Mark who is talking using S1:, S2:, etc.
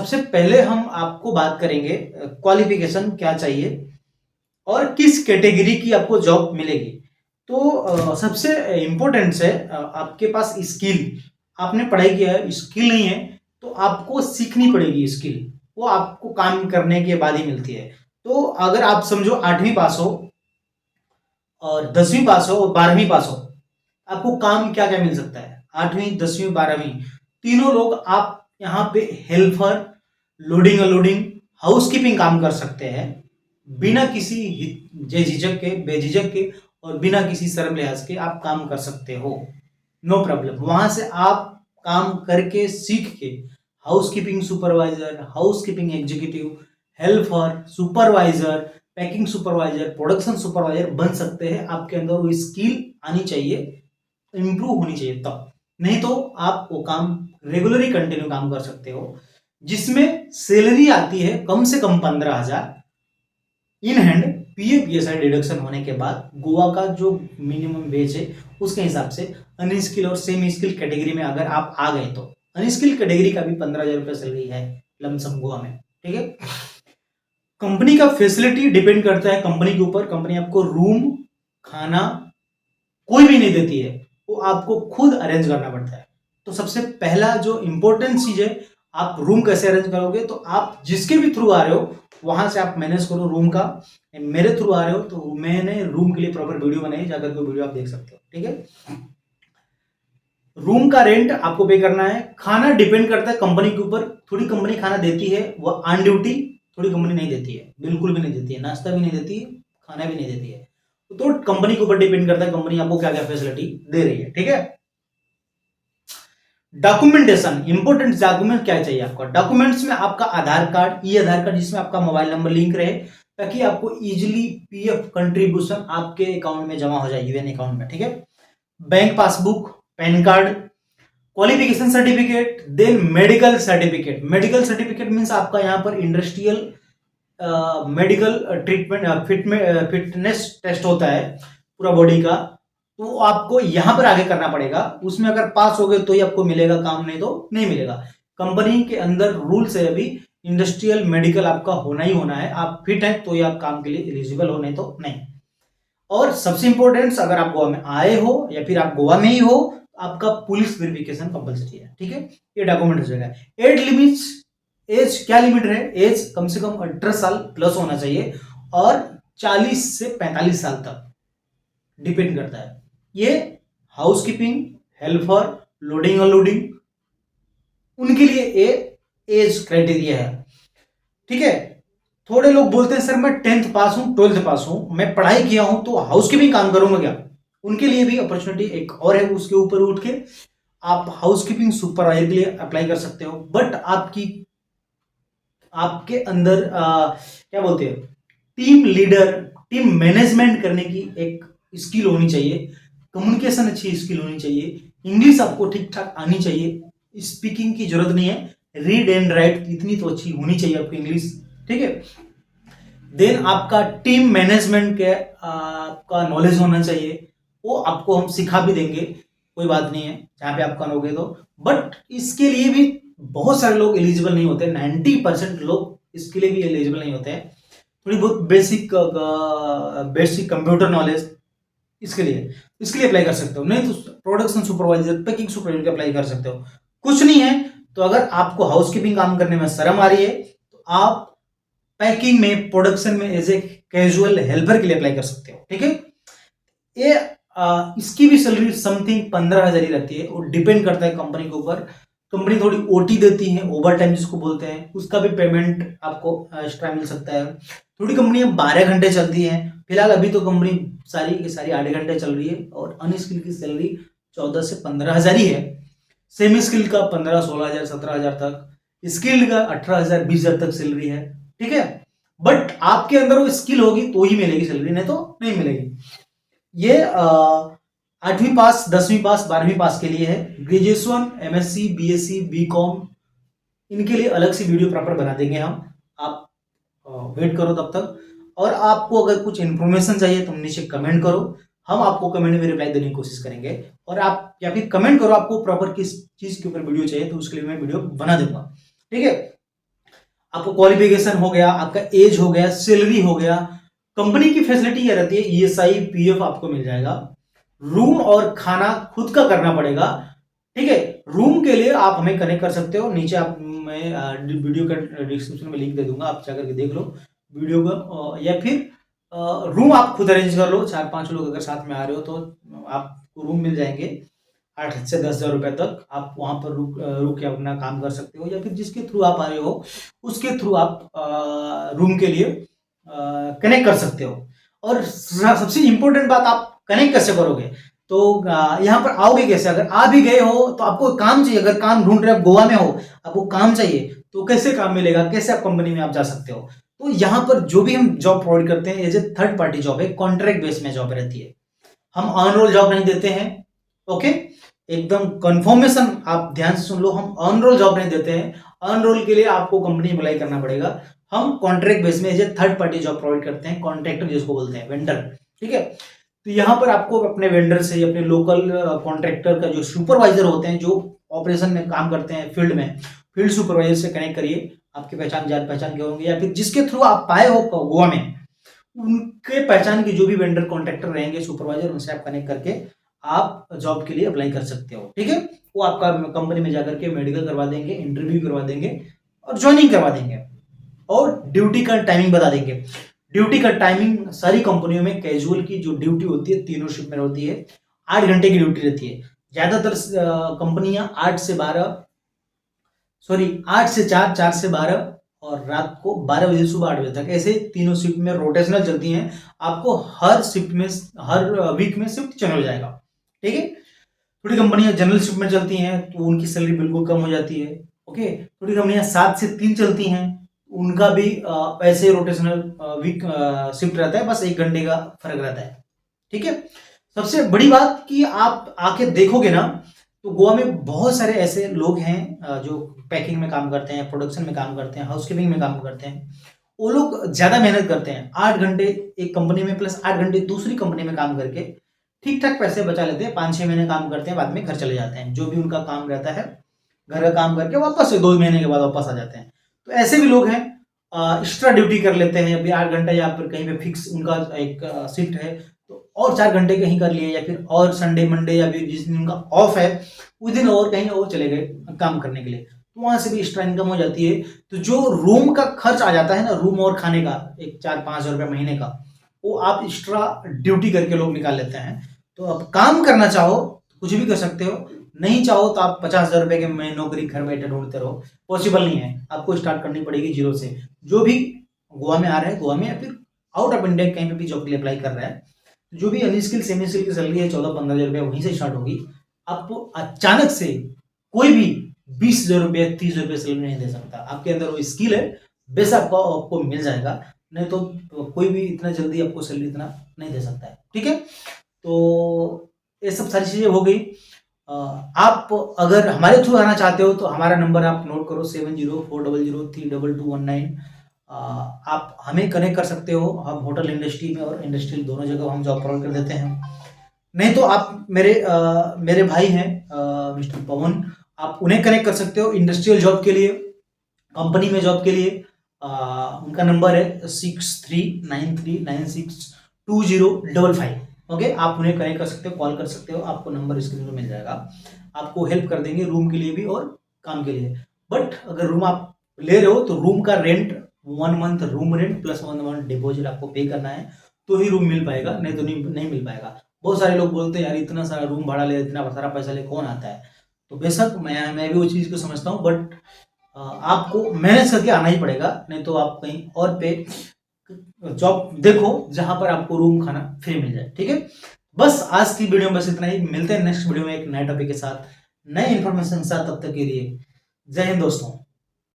S1: सबसे पहले हम आपको बात करेंगे क्वालिफिकेशन क्या चाहिए और किस कैटेगरी की आपको जॉब मिलेगी। तो सबसे इम्पोर्टेंट है आपके पास स्किल। आपने पढ़ाई किया है, स्किल नहीं है तो आपको सीखनी पड़ेगी स्किल। वो आपको काम करने के बाद ही मिलती है। तो अगर आप समझो 8वीं पास हो और 10वीं पास हो और 12वीं पास हो, आपको काम क्या क्या मिल सकता है? 8वीं 10वीं 12वीं तीनों लोग आप यहाँ पे हेल्पर, लोडिंग अनलोडिंग, हाउसकीपिंग काम कर सकते हैं बिना किसी झिझक के, बेझिझक के और बिना किसी शर्म लिहाज के आप काम कर सकते हो। No problem. वहां से आप काम करके सीख के housekeeping supervisor, housekeeping executive, helper, supervisor, packing supervisor, production supervisor बन सकते हैं। आपके अंदर वो स्किल आनी चाहिए, इंप्रूव होनी चाहिए तब। नहीं तो आप वो काम रेगुलरली कंटिन्यू काम कर सकते हो जिसमें सैलरी आती है कम से कम 15,000 in hand. PF PSI deduction होने के बाद गोवा का जो मिनिमम वेज है उसके हिसाब से अनस्किल और सेमी स्किल कैटेगरी में अगर आप आ गए तो अनस्किल कैटेगरी का भी 15,000 रुपये सैलरी है लमसम गोवा में। ठीक है। कंपनी का फैसिलिटी डिपेंड करता है कंपनी के ऊपर। कंपनी आपको रूम, खाना कोई भी नहीं देती है, वो आपको खुद अरेंज करना पड़ता है। तो सबसे पहला जो इंपॉर्टेंट चीज है, आप रूम कैसे अरेंज करोगे? तो आप जिसके भी थ्रू आ रहे हो वहां से आप मैनेज करो रूम का। मेरे थ्रू आ रहे हो तो मैंने रूम के लिए प्रॉपर वीडियो बनाई, जाकर के वीडियो आप देख सकते हो। ठीक है। रूम का रेंट आपको पे करना है। खाना डिपेंड करता है कंपनी के ऊपर। थोड़ी कंपनी खाना देती है वो ऑन ड्यूटी, थोड़ी कंपनी नहीं देती है, बिल्कुल भी नहीं देती है। नाश्ता भी नहीं देती है, खाना भी नहीं देती है। तो कंपनी के ऊपर डिपेंड करता है कंपनी आपको क्या क्या फैसिलिटी दे रही है। ठीक है। डॉक्यूमेंटेशन, इंपोर्टेंट डॉक्यूमेंट क्या चाहिए आपका? डॉक्यूमेंट्स में आपका आधार कार्ड, ई आधार कार्ड जिसमें आपका मोबाइल नंबर लिंक रहे ताकि आपको इजीली पीएफ कंट्रीब्यूशन आपके अकाउंट में जमा हो जाए, यूएन अकाउंट में। ठीक है। Bank passbook, PAN card, qualification certificate, then medical certificate. Medical certificate means आपका यहाँ पर industrial medical treatment fitness test होता है पूरा बॉडी का, तो आपको यहां पर आगे करना पड़ेगा। उसमें अगर पास हो गए तो ही आपको मिलेगा काम, नहीं तो नहीं मिलेगा। कंपनी के अंदर रूल्स है अभी, इंडस्ट्रियल मेडिकल आपका होना ही होना है। आप फिट हैं तो ही आप काम के लिए एलिजिबल हो, नहीं तो नहीं। और सबसे इंपॉर्टेंट, अगर आप गोवा में आए हो या फिर आप गोवा में ही हो, आपका पुलिस वेरिफिकेशन कंपलसरी है। ठीक है। ये डॉक्यूमेंट हो जाएगा। एज लिमिट्स, एज क्या लिमिट है? एज कम से कम 18 साल प्लस होना चाहिए और 40 से 45 साल तक डिपेंड करता है। ये हाउसकीपिंग, हेल्पर, लोडिंग अनलोडिंग, उनके लिए ये एज क्राइटेरिया है। ठीक है। थोड़े लोग बोलते हैं सर मैं 10th पास हूं, 12th पास हूं, मैं पढ़ाई किया हूं तो हाउसकीपिंग काम करूंगा क्या? उनके लिए भी अपॉर्चुनिटी एक और है। उसके ऊपर उठ के आप हाउसकीपिंग सुपरवाइजर के लिए अप्लाई कर सकते हो। बट आपके अंदर क्या बोलते हैं, टीम लीडर, टीम मैनेजमेंट करने की एक स्किल होनी चाहिए। कम्युनिकेशन अच्छी स्किल होनी चाहिए। इंग्लिश आपको ठीक ठाक आनी चाहिए। स्पीकिंग की जरूरत नहीं है, रीड एंड राइट इतनी तो अच्छी होनी चाहिए आपकी इंग्लिश। ठीक है। देन आपका टीम मैनेजमेंट के आपका नॉलेज होना चाहिए। वो आपको हम सिखा भी देंगे, कोई बात नहीं है जहां पे आप करोगे तो। बट इसके लिए भी बहुत सारे लोग एलिजिबल नहीं होते। 90% लोग इसके लिए भी एलिजिबल नहीं होते हैं। थोड़ी बहुत बेसिक कंप्यूटर नॉलेज इसके लिए अप्लाई कर सकते हो। नहीं तो प्रोडक्शन सुपरवाइजर, पैकिंग सुपरवाइजर के अप्लाई कर सकते हो। कुछ नहीं है तो अगर आपको हाउसकीपिंग काम करने में शर्म आ रही है तो आप पैकिंग में, प्रोडक्शन में एज ए कैजुअल हेल्पर के लिए अप्लाई कर सकते हो। ठीक है। ये इसकी भी सैलरी समथिंग 15,000 ही रहती है। वो डिपेंड करता है कंपनी के ऊपर। कंपनी थोड़ी ओटी देती है, ओवर टाइम जिसको बोलते हैं, उसका भी पेमेंट आपको एक्स्ट्रा मिल सकता है। थोड़ी कंपनियां 12 घंटे चलती हैं। फिलहाल अभी तो कंपनी सारी की सारी 8 घंटे चल रही है और अनस्किल की सैलरी 14 से 15,000 ही है। सेमी स्किल का 15, 16,000, 17,000 तक, स्किल्ड का 18,000, 20,000 तक सैलरी है। ठीक है। बट आपके अंदर वो स्किल होगी तो ही मिलेगी सैलरी, नहीं तो नहीं मिलेगी। ये 8वीं पास, 10वीं पास, 12वीं पास के लिए है। ग्रेजुएशन, एमएससी, बीएससी, बीकॉम, इनके लिए अलग से वीडियो प्रॉपर बना देंगे हम। आप वेट करो तब तक। और आपको अगर कुछ इंफॉर्मेशन चाहिए तो नीचे कमेंट करो, हम आपको कमेंट में रिप्लाई देने की कोशिश करेंगे। और आप या फिर कमेंट करो आपको प्रॉपर किस चीज के ऊपर वीडियो चाहिए, तो उसके लिए मैं वीडियो बना दूंगा। ठीक है। आपको क्वालिफिकेशन हो गया, आपका एज हो गया, सैलरी हो गया। कंपनी की फैसिलिटी क्या रहती है, ईएसआई पीएफ आपको मिल जाएगा। रूम और खाना खुद का करना पड़ेगा, ठीक है। रूम के लिए आप हमें कनेक्ट कर सकते हो, नीचे आप मैं वीडियो का डिस्क्रिप्शन में लिंक दे दूंगा, आप जाकर के देख लो वीडियो को, या फिर रूम आप खुद अरेंज कर लो। 4-5 लोग अगर साथ में आ रहे हो तो आपको रूम मिल जाएंगे 8 से 10 हज़ार रुपए तक। आप वहां पर रुक के अपना काम कर सकते हो, या फिर जिसके थ्रू आप आ रहे हो उसके थ्रू आप रूम के लिए कनेक्ट कर सकते हो। और सबसे इंपॉर्टेंट बात, आप कनेक्ट कैसे करोगे, तो यहाँ पर आओगे कैसे। अगर आ भी गए हो तो आपको काम चाहिए, अगर काम ढूंढ रहे हो, गोवा में हो, आपको काम चाहिए, तो कैसे काम मिलेगा, कैसे आप कंपनी में आप जा सकते हो। तो यहाँ पर जो भी हम जॉब प्रोवाइड करते हैं as a third party job है, कॉन्ट्रैक्ट बेस में जॉब रहती है, हम ऑन रोल जॉब नहीं देते हैं। ओके, एकदम कंफर्मेशन आप ध्यान से सुन लो, हम ऑन रोल जॉब नहीं देते हैं। ऑन रोल के लिए आपको कंपनी में अप्लाई करना पड़ेगा। हम कॉन्ट्रैक्ट बेस में as a third party job provide करते हैं, कॉन्ट्रैक्टर जिसको बोलते हैं, वेंडर, ठीक है। तो यहाँ पर आपको अपने वेंडर से, अपने लोकल कॉन्ट्रैक्टर का जो सुपरवाइजर होते हैं, जो ऑपरेशन में काम करते हैं फील्ड में, फील्ड सुपरवाइजर से कनेक्ट करिए। आपकी पहचान जान पहचान के होंगे, या फिर जिसके थ्रू आप पाए हो गोवा में, उनके पहचान के जो भी वेंडर कॉन्ट्रैक्टर रहेंगे, सुपरवाइजर, उनसे आप कनेक्ट करके आप जॉब के लिए अप्लाई कर सकते हो, ठीक है। वो आपका कंपनी में जाकर के मेडिकल करवा देंगे, इंटरव्यू करवा देंगे और ज्वाइनिंग करवा देंगे, और ड्यूटी का टाइमिंग बता देंगे। ड्यूटी का टाइमिंग सारी कंपनियों में कैजुअल की जो ड्यूटी होती है, तीनों शिफ्ट में होती है, 8 घंटे की ड्यूटी रहती है। ज्यादातर कंपनियां 8 से 4, 4 से 12, और रात को 12 बजे सुबह 8 बजे तक, ऐसे तीनों शिफ्ट में रोटेशनल चलती हैं। आपको हर शिफ्ट में, हर वीक में शिफ्ट चेंज हो जाएगा, ठीक है। थोड़ी कंपनियां जनरल शिफ्ट में चलती हैं तो उनकी सैलरी बिल्कुल कम हो जाती है, ओके। थोड़ी कंपनियां 7 से 3 चलती हैं, उनका भी ऐसे रोटेशनल वीक शिफ्ट रहता है, बस 1 घंटे का फर्क रहता है, ठीक है। सबसे बड़ी बात कि आप आके देखोगे ना, तो गोवा में बहुत सारे ऐसे लोग हैं जो पैकिंग में काम करते हैं, प्रोडक्शन में काम करते हैं, हाउसकीपिंग में काम करते हैं। वो लोग ज्यादा मेहनत करते हैं, 8 घंटे एक कंपनी में प्लस 8 घंटे दूसरी कंपनी में काम करके ठीक ठाक पैसे बचा लेते हैं। 5-6 महीने काम करते हैं, बाद में घर चले जाते हैं, जो भी उनका काम रहता है घर का काम करके वापस से 2 महीने के बाद वापस आ जाते हैं। तो ऐसे भी लोग हैं, एक्स्ट्रा ड्यूटी कर लेते हैं, अभी 8 घंटा या फिर कहीं पे फिक्स उनका एक शिफ्ट है, तो और 4 घंटे कहीं कर लिए, या फिर और संडे मंडे या फिर जिस दिन उनका ऑफ है उस दिन और कहीं और चले गए काम करने के लिए, तो वहां से भी एक्स्ट्रा इनकम हो जाती है। तो जो रूम का खर्च आ जाता है ना, रूम और खाने का, एक 4-5 हज़ार रुपये महीने का, वो आप एक्स्ट्रा ड्यूटी करके लोग निकाल लेते हैं। तो अब काम करना चाहो तो कुछ भी कर सकते हो, नहीं चाहो तो आप 50,000 रुपए के में नौकरी घर बैठे ढूंढते रहो, पॉसिबल नहीं है। आपको स्टार्ट करनी पड़ेगी जीरो से। जो भी गोवा में आ रहा है, गोवा में या फिर आउट ऑफ इंडिया कहीं पे भी जॉब के लिए अप्लाई कर रहा है, जो भी अनस्किल सेमी स्किल की सैलरी है 14-15 हज़ार रुपये वहीं से स्टार्ट होगी। आपको अचानक से कोई भी 20,000 रुपये 30,000 रुपये सैलरी नहीं दे सकता। आपके अंदर वो स्किल है, बेस आपको मिल जाएगा, नहीं तो कोई भी इतना जल्दी आपको सैलरी इतना नहीं दे सकता है, ठीक है। तो ये सब सारी चीजें हो गई। आप अगर हमारे थ्रू आना चाहते हो तो हमारा नंबर आप नोट करो, 7040032219। आप हमें कनेक्ट कर सकते हो। हम होटल इंडस्ट्री में और इंडस्ट्रियल दोनों जगह हम जॉब प्रोवाइड कर देते हैं। नहीं तो आप मेरे भाई हैं मिस्टर पवन, आप उन्हें कनेक्ट कर सकते हो इंडस्ट्रियल जॉब के लिए, कंपनी में जॉब के लिए। उनका नंबर है 6393962055। ओके, आप उन्हें कनेक्ट कर सकते हो, कॉल कर सकते हो, आपको नंबर स्क्रीन में मिल जाएगा। आपको हेल्प कर देंगे रूम के लिए भी और काम के लिए। बट अगर रूम आप ले रहे हो तो रूम का rent 1 month room rent plus 1 month deposit आपको पे करना है, तो ही रूम मिल पाएगा, नहीं तो नहीं मिल पाएगा। बहुत सारे लोग बोलते हैं यार इतना सारा रूम भाड़ा ले, इतना सारा पैसा ले कौन आता है। तो बेशक मैं भी वो चीज़ को समझता हूँ, बट आपको मैनेज करके आना ही पड़ेगा, नहीं तो आप कहीं और पे जॉब देखो जहां पर आपको रूम खाना फ्री मिल जाए, ठीक है। बस आज की वीडियो में बस इतना ही। मिलते हैं नेक्स्ट वीडियो में एक नए टॉपिक के साथ, नए इन्फॉर्मेशन के साथ। तब तक के लिए जय हिंद दोस्तों।